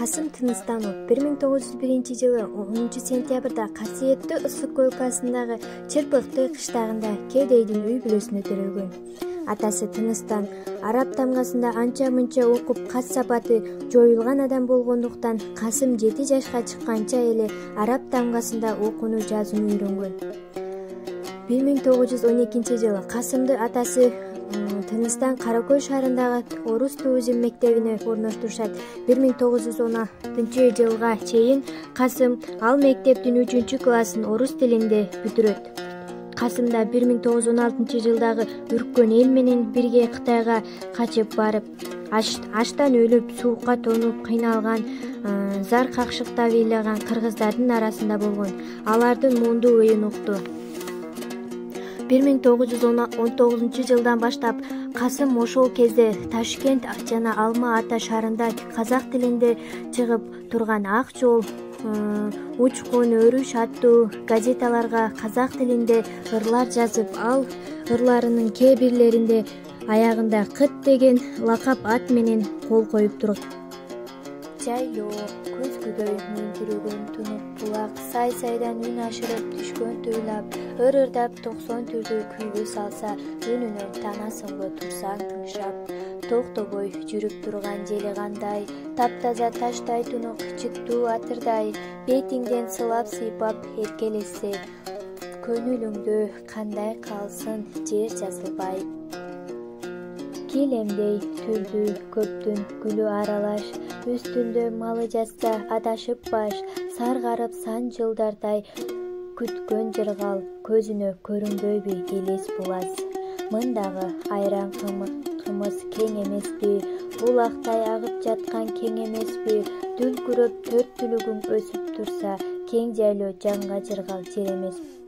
Касым Тыныстанов 1901-жылы 10-сентябрда касиеттүү Ысык өлкөсүндөгү Чырпыкты кыштагында кедейдин үй бүлөсүнө төрөлгөн. Атасы Тыныстан араб тамгасында анча-мынча окуп кас сапаты жоюлган адам болгондуктан Касым 7 жашка чыкканча эле араб тамгасында окууну жазууну үйрөнгөн. 1912-жылы Касымды атасы Тыныстан Каракөл шаарындагы Орус туризм мектебине орноштурушат. 1916-жылга чейин Касым ал мектептин 3-классын орус тилинде бүтүрөт. Касымда 1916-жылдагы үрккөн эл менен бирге Кытайга качып барып, аштан өлүп, суукка тонуп кыйналган, зар какшыкта ыйлаган кыргыздардын арасында болгон. Алардын мундуу оюн укту. 1919-жылдан баштап Касым ошол кезде Ташкент жана Алма Ата шаарында казак тилинде чыгып турган Ак жол, Учкун, Өрүш аттуу газеталарга казак тилинде ырлар жазып, ал ырларынын кээ бирлеринде аягында Кыт деген лакап ат менен кол коюп турат. Жайлоо, көзгүдөй мөңкүрөгөн тунук булак, сай-сайдан үн ашырып түшкөн туйлап, ыр-ырдап 90 түрдүү күйгө салса, үнүнөн танасыңбы турсаң тыңшап. Токтобой жүрүп турган жели кандай, таптаза таштай тунук, чыктуу атырдай, бетиңден сылап сыйпап эркелесе, көңүлүңдө кандай калсын жер жазылбай. Килемдей түрдүү көптүн гүлү аралаш, үстүндө малы жатса адашып баш, саргарып сан жылдардай күткөн жыргал, көзүнө көрүнбөйбү элес булаз. Мындагы айран кымыз кең эмеспи, булактай агып жаткан кең эмеспи, дүлкүрөп төрт түлүгүң өсүп турса, кең жайлоо жанга жыргал жер эмеспи.